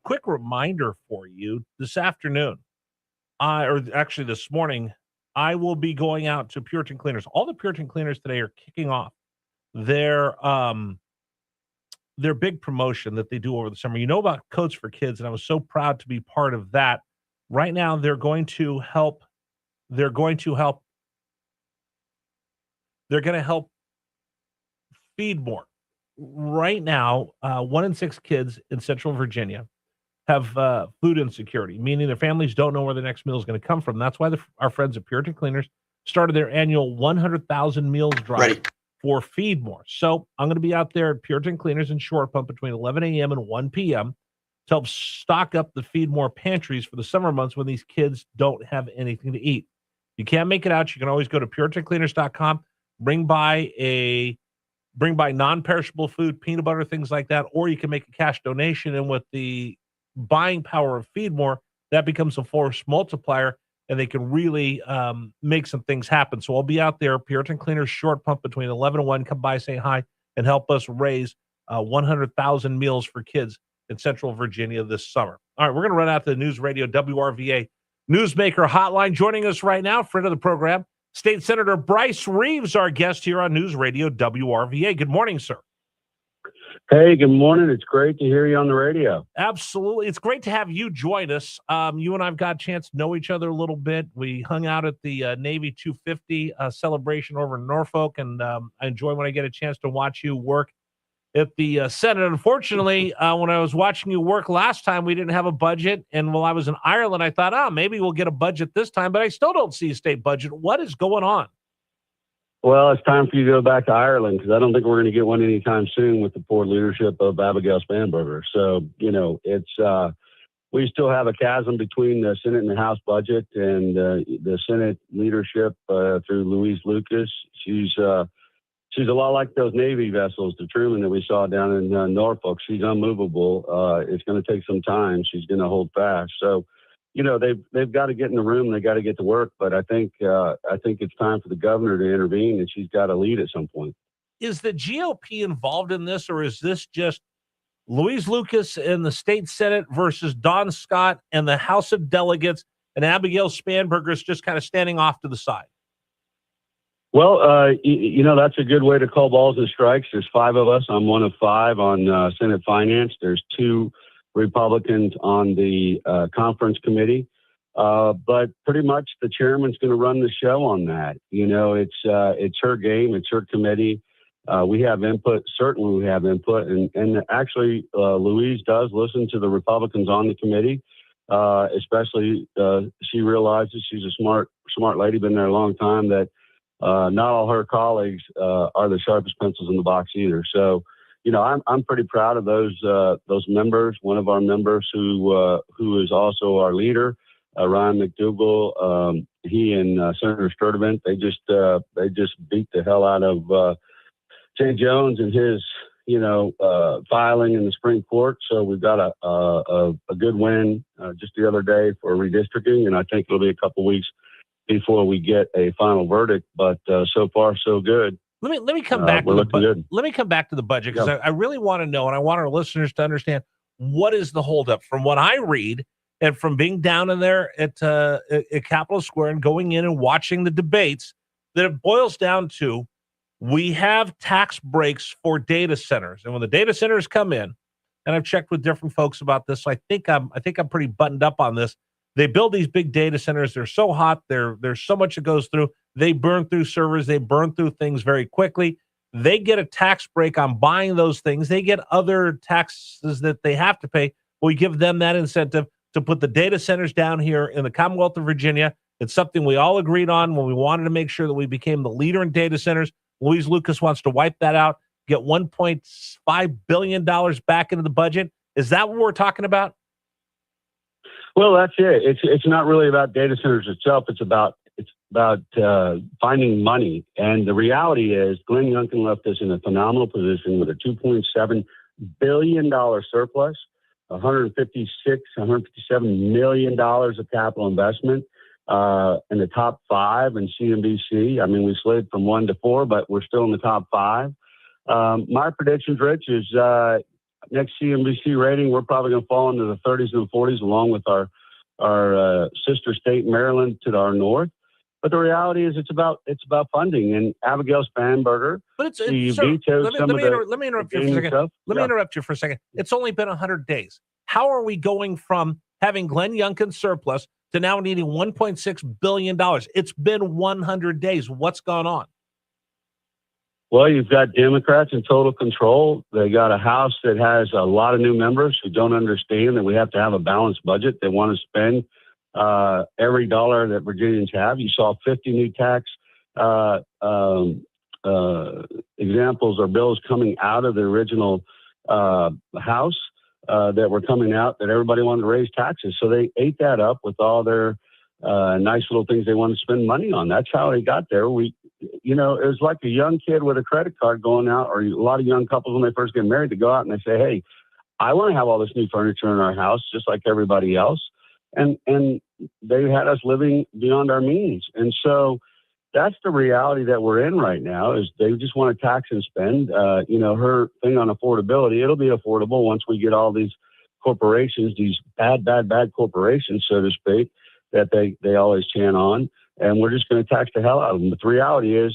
quick reminder for you this afternoon, or actually this morning, I will be going out to Puritan Cleaners. All the Puritan Cleaners today are kicking off their big promotion that they do over the summer. You know about Coats for Kids, and I was so proud to be part of that. Right now, they're going to help. They're going to help. They're going to help feed more. Right now, 1 in 6 kids in Central Virginia have food insecurity, meaning their families don't know where the next meal is going to come from. That's why our friends at Puritan Cleaners started their annual 100,000 meals drive for Feed More. So I'm going to be out there at Puritan Cleaners in Short Pump between 11 a.m. and 1 p.m. to help stock up the Feed More pantries for the summer months when these kids don't have anything to eat. You can't make it out. You can always go to PuritanCleaners.com, bring by non-perishable food, peanut butter, things like that, or you can make a cash donation. And with the buying power of Feed More, that becomes a force multiplier, and they can really make some things happen. So I'll be out there, Puritan Cleaners Short Pump between 11 and 1. Come by, say hi, and help us raise 100,000 meals for kids in Central Virginia this summer. All right, we're going to run out to the News Radio WRVA Newsmaker Hotline. Joining us right now, friend of the program, State Senator Byrce Reeves, our guest here on News Radio WRVA. Good morning, sir. Hey, good morning. It's great to hear you on the radio. Absolutely. It's great to have you join us. You and I've got a chance to know each other a little bit. We hung out at the Navy 250 celebration over in Norfolk, and I enjoy when I get a chance to watch you work at the Senate. Unfortunately, when I was watching you work last time, we didn't have a budget. And while I was in Ireland, I thought, maybe we'll get a budget this time, but I still don't see a state budget. What is going on? Well, it's time for you to go back to Ireland, because I don't think we're going to get one anytime soon with the poor leadership of Abigail Spanberger. So, it's we still have a chasm between the Senate and the House budget, and the Senate leadership through Louise Lucas. She's a lot like those Navy vessels, the Truman that we saw down in Norfolk. She's unmovable. It's going to take some time. She's going to hold fast. So, they've got to get in the room. They got to get to work. But I think it's time for the governor to intervene, and she's got to lead at some point. Is the GOP involved in this, or is this just Louise Lucas in the state Senate versus Don Scott and the House of Delegates, and Abigail Spanberger is just kind of standing off to the side? Well, that's a good way to call balls and strikes. There's 5 of us. I'm one of 5 on Senate Finance. There's 2 Republicans on the conference committee. But pretty much the chairman's going to run the show on that. It's her game. It's her committee. We have input. Certainly we have input. And actually, Louise does listen to the Republicans on the committee. Especially, she realizes, she's a smart lady, been there a long time, that not all her colleagues are the sharpest pencils in the box either. So, I'm pretty proud of those members. One of our members who is also our leader, Ryan McDougall, he and Senator Sturtevant, they just beat the hell out of Jay Jones and his filing in the Supreme Court. So we've got a good win just the other day for redistricting, and I think it'll be a couple weeks before we get a final verdict. But so far, so good. Let me come back to the budget. Let me come back to the budget, because I really want to know, and I want our listeners to understand, what is the holdup. From what I read, and from being down in there at Capitol Square and going in and watching the debates, that it boils down to, we have tax breaks for data centers, and when the data centers come in, and I've checked with different folks about this, so I think I'm pretty buttoned up on this. They build these big data centers. They're so hot. There's so much that goes through. They burn through servers. They burn through things very quickly. They get a tax break on buying those things. They get other taxes that they have to pay. We give them that incentive to put the data centers down here in the Commonwealth of Virginia. It's something we all agreed on when we wanted to make sure that we became the leader in data centers. Louise Lucas wants to wipe that out, get $1.5 billion back into the budget. Is that what we're talking about? Well, that's it. It's not really about data centers itself. It's about finding money. And the reality is, Glenn Youngkin left us in a phenomenal position with a $2.7 billion surplus, $157 million of capital investment in the top 5 in CNBC. I mean, we slid from 1 to 4, but we're still in the top 5. My predictions, Rich, is next CNBC rating, we're probably going to fall into the 30s and 40s, along with our sister state, Maryland, to our north. But the reality is, it's about funding. And Abigail Spanberger, But she so vetoed let me interrupt you for a second. stuff. Let me interrupt you for a second. It's only been 100 days. How are we going from having Glenn Youngkin's surplus to now needing $1.6 billion? It's been 100 days. What's gone on? Well, you've got Democrats in total control. They got a House that has a lot of new members who don't understand that we have to have a balanced budget. They want to spend every dollar that Virginians have. You saw 50 new tax examples or bills coming out of the original House that were coming out that everybody wanted to raise taxes. So they ate that up with all their nice little things they wanted to spend money on. That's how they got there. It was like a young kid with a credit card going out, or a lot of young couples when they first get married to go out and they say, hey, I want to have all this new furniture in our house, just like everybody else. And they had us living beyond our means. And so that's the reality that we're in right now, is they just want to tax and spend. Her thing on affordability, it'll be affordable once we get all these corporations, these bad corporations, so to speak, that they always chant on. And we're just going to tax the hell out of them. But the reality is,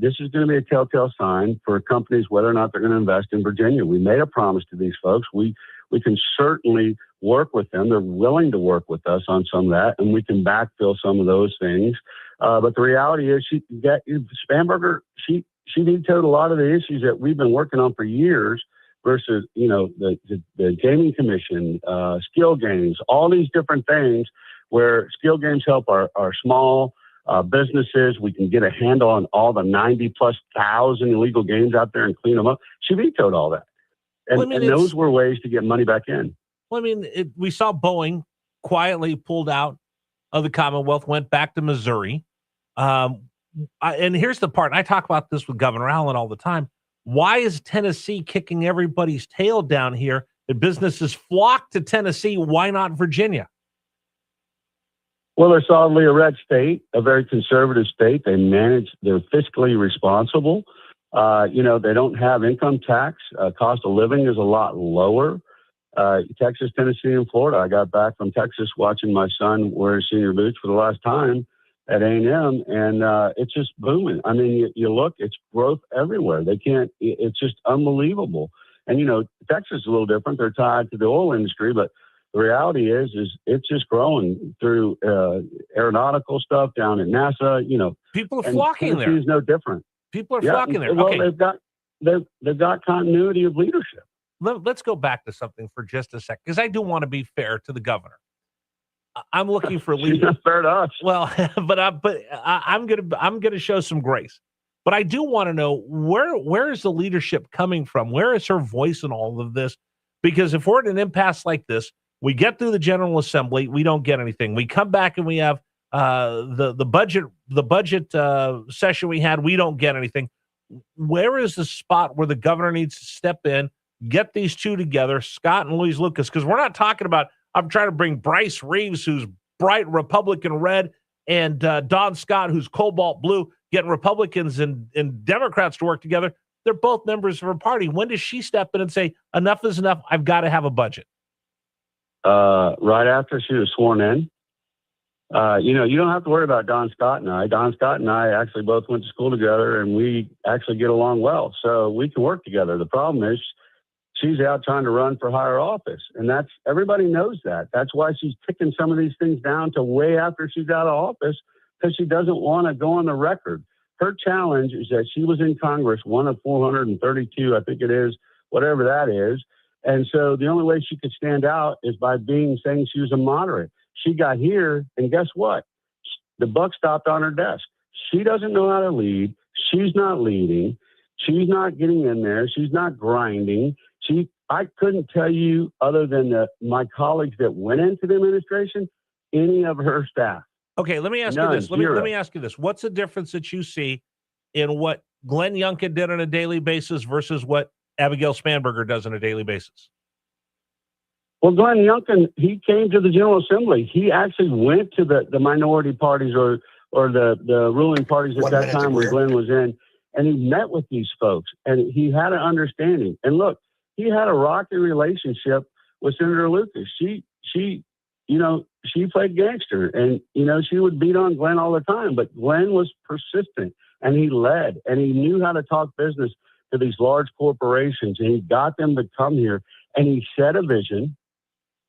this is going to be a telltale sign for companies whether or not they're going to invest in Virginia. We made a promise to these folks. We can certainly work with them. They're willing to work with us on some of that, and we can backfill some of those things. But the reality is, Spanberger, she vetoed a lot of the issues that we've been working on for years versus, the gaming commission, skill games, all these different things where skill games help our small businesses. We can get a handle on all the 90,000+ illegal games out there and clean them up. She vetoed all that. And those were ways to get money back in. Well, we saw Boeing quietly pulled out of the Commonwealth, went back to Missouri. And here's the part. I talk about this with Governor Allen all the time. Why is Tennessee kicking everybody's tail down here? The businesses flock to Tennessee. Why not Virginia? Well, they're solidly a red state, a very conservative state. They're fiscally responsible. They don't have income tax. Cost of living is a lot lower. Texas, Tennessee, and Florida. I got back from Texas watching my son wear senior boots for the last time at A&M, and it's just booming. You look, it's growth everywhere. It's just unbelievable. And, Texas is a little different. They're tied to the oil industry, but the reality is it's just growing through aeronautical stuff down at NASA. People are flocking there. Tennessee is no different. People are flocking there. Well, okay. they've got continuity of leadership. Let's go back to something for just a second, because I do want to be fair to the governor. I'm looking for leadership. She's not fair to us. Well, I'm gonna show some grace. But I do want to know where is the leadership coming from? Where is her voice in all of this? Because if we're at an impasse like this, we get through the General Assembly, we don't get anything. We come back and we have the budget session we had, we don't get anything. Where is the spot where the governor needs to step in, get these two together, Scott and Louise Lucas? Because we're not talking about, I'm trying to bring Byrce Reeves, who's bright Republican red, and Don Scott, who's cobalt blue, getting Republicans and Democrats to work together. They're both members of her party. When does she step in and say, enough is enough, I've got to have a budget? Right after she was sworn in. You don't have to worry about Don Scott and I. Don Scott and I actually both went to school together, and we actually get along well. So we can work together. The problem is she's out trying to run for higher office, and everybody knows that. That's why she's kicking some of these things down to way after she's out of office, because she doesn't want to go on the record. Her challenge is that she was in Congress, one of 432, I think it is, whatever that is. And so the only way she could stand out is by saying she was a moderate. She got here, and guess what? The buck stopped on her desk. She doesn't know how to lead. She's not leading. She's not getting in there. She's not grinding. I couldn't tell you, other than my colleagues that went into the administration, any of her staff. Okay, let me ask you this. Let me ask you this. What's the difference that you see in what Glenn Youngkin did on a daily basis versus what Abigail Spanberger does on a daily basis? Well, Glenn Youngkin, he came to the General Assembly. He actually went to the minority parties or the ruling parties at that time when Glenn was in, and he met with these folks, and he had an understanding. And look, he had a rocky relationship with Senator Lucas. She played gangster, and she would beat on Glenn all the time. But Glenn was persistent, and he led, and he knew how to talk business to these large corporations, and he got them to come here, and he set a vision,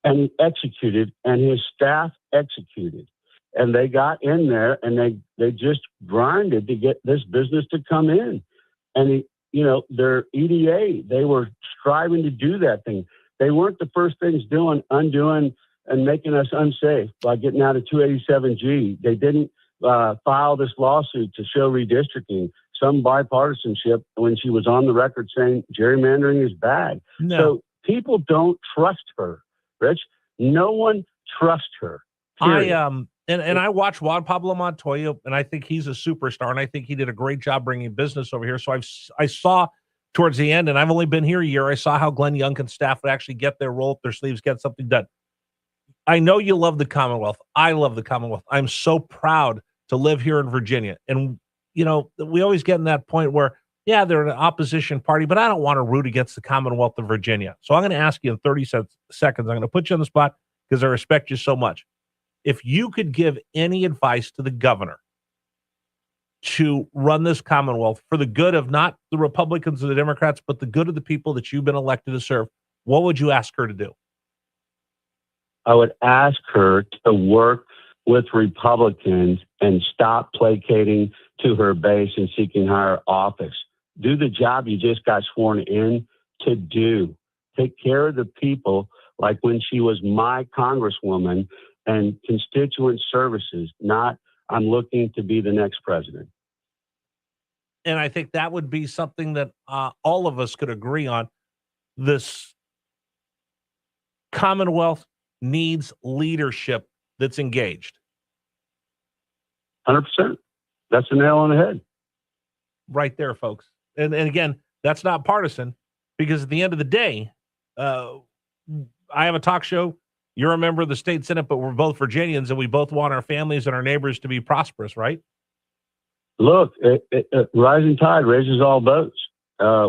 and he executed, and his staff executed. And they got in there, and they just grinded to get this business to come in. And, their EDA, they were striving to do that thing. They weren't the first things undoing and making us unsafe by getting out of 287G. They didn't file this lawsuit to show redistricting, some bipartisanship, when she was on the record saying gerrymandering is bad. No. So people don't trust her, Rich. No one trusts her. Period. And I watch Juan Pablo Montoya, and I think he's a superstar, and I think he did a great job bringing business over here. So I saw towards the end, and I've only been here a year, I saw how Glenn Youngkin's staff would actually get their roll up their sleeves, get something done. I know you love the Commonwealth. I love the Commonwealth. I'm so proud to live here in Virginia. And, we always get in that point where, yeah, they're an opposition party, but I don't want to root against the Commonwealth of Virginia. So I'm going to ask you in 30 seconds, I'm going to put you on the spot because I respect you so much. If you could give any advice to the governor to run this Commonwealth for the good of not the Republicans or the Democrats, but the good of the people that you've been elected to serve, what would you ask her to do? I would ask her to work with Republicans and stop placating to her base and seeking higher office. Do the job you just got sworn in to do. Take care of the people like when she was my congresswoman, and constituent services, not I'm looking to be the next president. And I think that would be something that all of us could agree on. This Commonwealth needs leadership that's engaged. 100%. That's the nail on the head. Right there, folks. And again, that's not partisan, because at the end of the day, I have a talk show. You're a member of the state Senate, but we're both Virginians, and we both want our families and our neighbors to be prosperous, right? Look, rising tide raises all boats.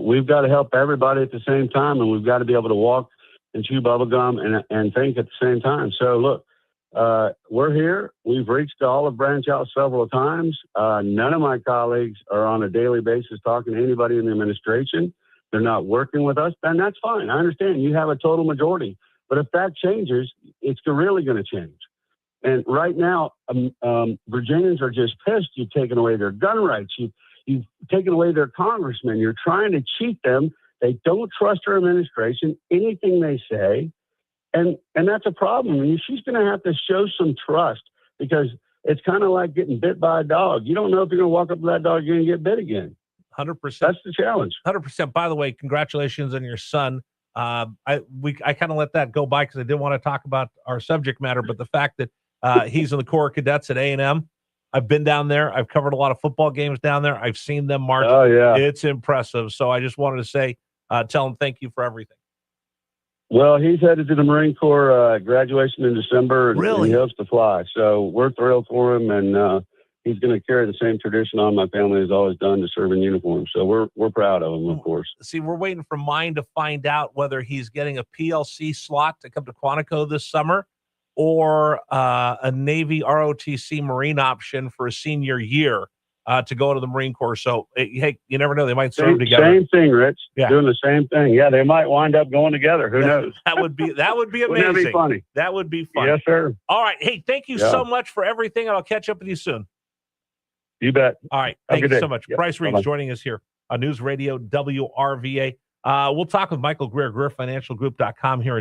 We've got to help everybody at the same time, and we've got to be able to walk and chew bubblegum and think at the same time. So, look, we're here. We've reached Olive Branch out several times. None of my colleagues are on a daily basis talking to anybody in the administration. They're not working with us, and that's fine. I understand you have a total majority. But if that changes, it's really going to change. And right now, Virginians are just pissed. You've taken away their gun rights. You've taken away their congressmen. You're trying to cheat them. They don't trust our administration, anything they say. And that's a problem. And she's going to have to show some trust, because it's kind of like getting bit by a dog. You don't know if you're going to walk up to that dog, you're going to get bit again. 100%. That's the challenge. 100%. By the way, congratulations on your son. I kind of let that go by because I didn't want to talk about our subject matter, but the fact that he's in the Corps of Cadets at A&M, I've been down there. I've covered a lot of football games down there. I've seen them march. Oh, yeah. It's impressive. So I just wanted to say, tell him thank you for everything. Well, he's headed to the Marine Corps graduation in December, and Really? he hopes to fly. So we're thrilled for him, and he's going to carry the same tradition on my family has always done, to serve in uniform. So we're proud of him, of course. See, we're waiting for mine to find out whether he's getting a PLC slot to come to Quantico this summer, or a Navy ROTC Marine option for a senior year to go to the Marine Corps. So, hey, you never know. They might serve together. Same thing, Rich. Yeah. Doing the same thing. Yeah, they might wind up going together. Who knows? That would be amazing. Wouldn't that be funny? That would be fun. Yes, sir. All right. Hey, thank you so much for everything, and I'll catch up with you soon. You bet. All right. Have a Thank you good so day. much. Yep. Bryce Reeves Bye-bye. joining us here on News Radio WRVA. We'll talk with Michael Greer, GreerFinancialGroup.com here in